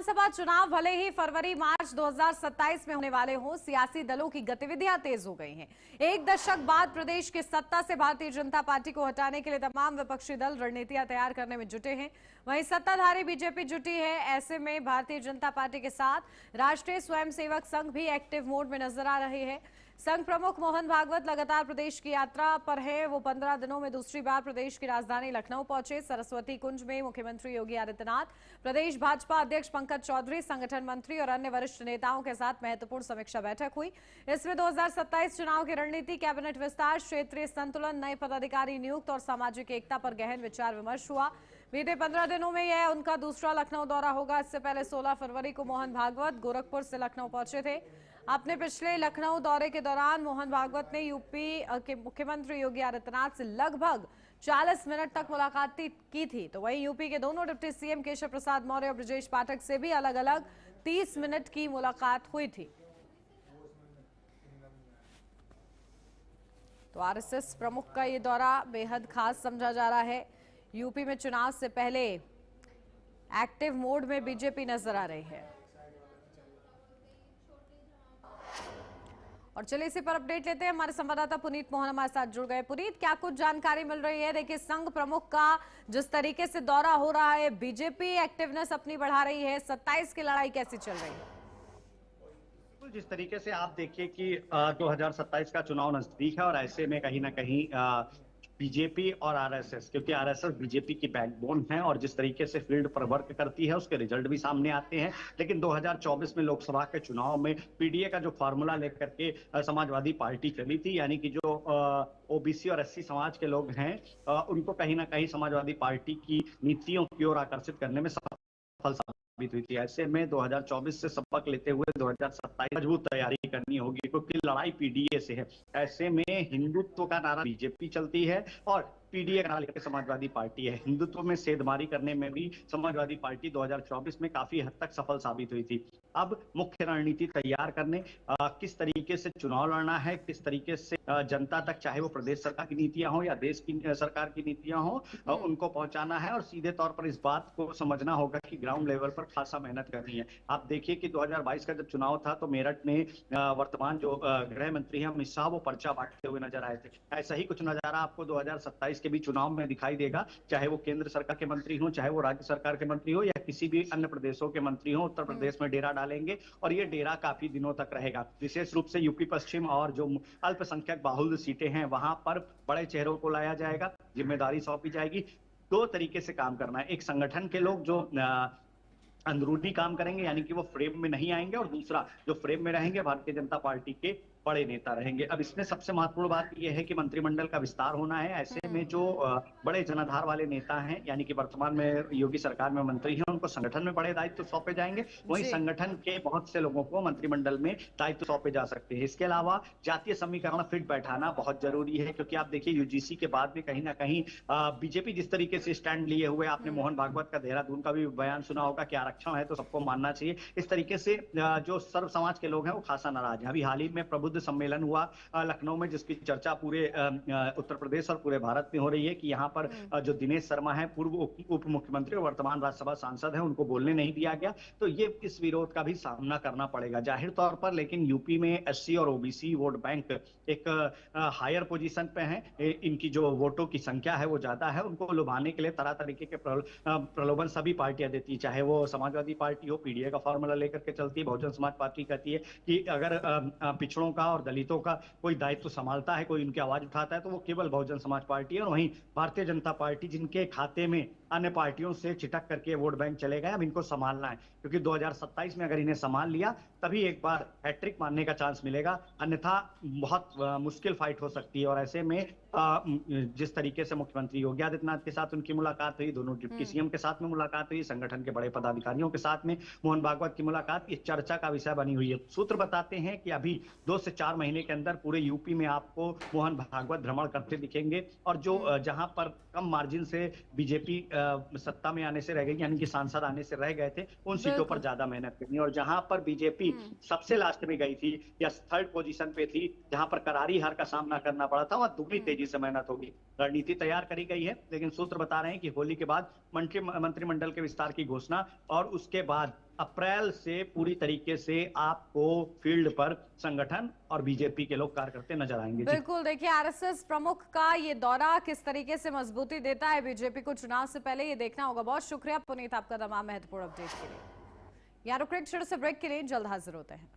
विधानसभा चुनाव भले ही फरवरी मार्च 2027 में होने वाले हों, सियासी दलों की गतिविधियां तेज हो गई हैं। एक दशक बाद प्रदेश की सत्ता से भारतीय जनता पार्टी को हटाने के लिए तमाम विपक्षी दल रणनीतियां तैयार करने में जुटे हैं। वहीं सत्ताधारी बीजेपी जुटी है। ऐसे में भारतीय जनता पार्टी के साथ राष्ट्रीय स्वयंसेवक संघ भी एक्टिव मोड में नजर आ रहे हैं। संघ प्रमुख मोहन भागवत लगातार प्रदेश की यात्रा पर है। वो 15 दिनों में दूसरी बार प्रदेश की राजधानी लखनऊ पहुंचे। सरस्वती कुंज में मुख्यमंत्री योगी आदित्यनाथ, प्रदेश भाजपा अध्यक्ष पंकज चौधरी, संगठन मंत्री और अन्य वरिष्ठ नेताओं के साथ महत्वपूर्ण समीक्षा बैठक हुई। इसमें 2027 चुनाव की रणनीति, कैबिनेट विस्तार, क्षेत्रीय संतुलन, नए पदाधिकारी नियुक्त और सामाजिक एकता पर गहन विचार विमर्श हुआ। बीते 15 दिनों में यह उनका दूसरा लखनऊ दौरा होगा। इससे पहले 16 फरवरी को मोहन भागवत गोरखपुर से लखनऊ पहुंचे थे। अपने पिछले लखनऊ दौरे के दौरान मोहन भागवत ने यूपी के मुख्यमंत्री योगी आदित्यनाथ से लगभग 40 मिनट तक मुलाकात की थी। तो वहीं यूपी के दोनों डिप्टी सीएम केशव प्रसाद मौर्य और ब्रजेश पाठक से भी अलग अलग 30 मिनट की मुलाकात हुई थी। तो आरएसएस प्रमुख का ये दौरा बेहद खास समझा जा रहा है। यूपी में चुनाव से पहले एक्टिव मोड में बीजेपी नजर आ रही है। और चलिए इसी पर अपडेट लेते हैं। हमारे संवाददाता पुनीत मोहन हमारे साथ जुड़ गए। पुनीत, क्या कुछ जानकारी मिल रही है? देखिए, संघ प्रमुख का जिस तरीके से दौरा हो रहा है, बीजेपी एक्टिवनेस अपनी बढ़ा रही है, 27 की लड़ाई कैसी चल रही है? जिस तरीके से आप देखिए कि 2027 का चुनाव नजदीक है और ऐसे में कहीं ना कहीं बीजेपी और आरएसएस, क्योंकि आरएसएस बीजेपी की बैकबोन है और जिस तरीके से फील्ड पर वर्क करती है उसके रिजल्ट भी सामने आते हैं। लेकिन 2024 में लोकसभा के चुनाव में पीडीए का जो फॉर्मूला लेकर के समाजवादी पार्टी चली थी, यानी कि जो ओबीसी और एससी समाज के लोग हैं उनको कहीं ना कहीं समाजवादी पार्टी की नीतियों की ओर आकर्षित करने में सफल साबित हुई थी। ऐसे में 2024 से सबक लेते हुए 2027 मजबूत तैयारी करनी होगी, क्योंकि लड़ाई पीडीए से है। ऐसे में हिंदुत्व का नारा बीजेपी चलती है और पीडीए का नारा लेकर समाजवादी पार्टी है। हिंदुत्व में सेधमारी करने में भी समाजवादी पार्टी 2024 में काफी हद तक सफल साबित हुई थी। अब मुख्य रणनीति तैयार करने, किस तरीके से चुनाव लड़ना है, किस तरीके से जनता तक, चाहे वो प्रदेश सरकार की नीतियां हो या देश की सरकार की नीतियां हो, उनको पहुंचाना है। और सीधे तौर पर इस बात को समझना होगा कि ग्राउंड लेवल पर खासा मेहनत करनी है। आप देखिए कि 2022 का जब चुनाव था तो मेरठ में वर्तमान जो गृह मंत्री हैं अमित शाह, वो पर्चा बांटते हुए नजर आए थे। ऐसा ही कुछ नजारा आपको 2027 के भी चुनाव में दिखाई देगा, चाहे वो केंद्र सरकार के मंत्री हो, चाहे वो राज्य सरकार के मंत्री हो या किसी भी अन्य प्रदेशों के मंत्री हो। उत्तर प्रदेश में डेरा डालेंगे और ये डेरा काफी दिनों तक रहेगा। विशेष रूप से यूपी पश्चिम और जो अल्पसंख्यक बाहुल्य सीटें हैं वहां पर बड़े चेहरों को लाया जाएगा, जिम्मेदारी सौंपी जाएगी। दो तरीके से काम करना है, एक संगठन के लोग जो अंदरूनी काम करेंगे, यानी कि वो फ्रेम में नहीं आएंगे, और दूसरा जो फ्रेम में रहेंगे भारतीय जनता पार्टी के बड़े नेता रहेंगे। अब इसमें सबसे महत्वपूर्ण बात यह है कि मंत्रिमंडल का विस्तार होना है। ऐसे में जो बड़े जनाधार वाले नेता हैं, यानी कि वर्तमान में योगी सरकार में मंत्री हैं, उनको संगठन में बड़े दायित्व सौंपे जाएंगे। वहीं संगठन के बहुत से लोगों को मंत्रिमंडल में दायित्व सौंपे जा सकते हैं। इसके अलावा जातीय समीकरण फिट बैठाना बहुत जरूरी है, क्योंकि आप देखिए यूजीसी के बाद भी कहीं ना कहीं बीजेपी जिस तरीके से स्टैंड लिए हुए, आपने मोहन भागवत का देहरादून का भी बयान सुना होगा कि आरक्षण है तो सबको मानना चाहिए। इस तरीके से जो सर्व समाज के लोग हैं वो खासा नाराज हैं। अभी हाल ही में प्रबुद्ध सम्मेलन हुआ लखनऊ में, जिसकी चर्चा पूरे उत्तर प्रदेश और पूरे भारत में हो रही है कि यहाँ पर जो दिनेश शर्मा है, पूर्व उप मुख्यमंत्री और वर्तमान राज्यसभा सांसद हैं, उनको बोलने नहीं दिया गया। तो ये इस विरोध का भी सामना करना पड़ेगा जाहिर तौर पर। लेकिन यूपी में एससी और ओबीसी वोट बैंक एक हायर पोजीशन पे है, इनकी जो वोटों की संख्या है वो ज्यादा है। उनको लुभाने के लिए तरह तरीके के प्रलोभन सभी पार्टियां देती है, चाहे वो समाजवादी पार्टी हो, पीडीए का फॉर्मूला लेकर के चलती है। बहुजन समाज पार्टी कहती है कि अगर पिछड़ों का और दलितों का कोई दायित्व संभालता है, कोई उनकी आवाज उठाता है, तो वो केवल बहुजन समाज पार्टी है। और वहीं भारतीय जनता पार्टी, जिनके खाते में अन्य पार्टियों से चिटक करके वोट बैंक चले गए, अब इनको संभालना है, क्योंकि 2027 में अगर इन्हें संभाल लिया तभी एक बार हैट्रिक मारने का चांस मिलेगा, अन्यथा बहुत मुश्किल फाइट हो सकती है। और ऐसे में जिस तरीके से मुख्यमंत्री योगी आदित्यनाथ के साथ उनकी मुलाकात हुई, दोनों डिप्टी सीएम के साथ में मुलाकात हुई, संगठन के बड़े पदाधिकारियों के साथ में मोहन भागवत की मुलाकात, ये चर्चा का विषय बनी हुई है। सूत्र बताते हैं कि अभी 2 से 4 महीने के अंदर पूरे यूपी में आपको मोहन भागवत भ्रमण करते दिखेंगे। और जो जहां पर कम मार्जिन से बीजेपी सत्ता में आने से रह गई, यानी कि सांसद आने से रह गए थे, उन सीटों पर ज्यादा मेहनत करनी। और जहां पर बीजेपी सबसे लास्ट में गई थी या थर्ड पोजीशन पे थी, जहां पर करारी हार का सामना करना पड़ा था, वहां दुगनी तेजी से मेहनत होगी। रणनीति तैयार करी गई है, लेकिन सूत्र बता रहे हैं कि होली के बाद मंत्रिमंडल के विस्तार की घोषणा और उसके बाद अप्रैल से पूरी तरीके से आपको फील्ड पर संगठन और बीजेपी के लोग कार्य करते नजर आएंगे। बिल्कुल, देखिए आरएसएस प्रमुख का ये दौरा किस तरीके से मजबूती देता है बीजेपी को चुनाव से पहले, ये देखना होगा। बहुत शुक्रिया पुनीत आपका तमाम महत्वपूर्ण अपडेट के लिए। यहाँ रुक रहे, छोटे से ब्रेक के लिए, जल्द हाजिर होते हैं।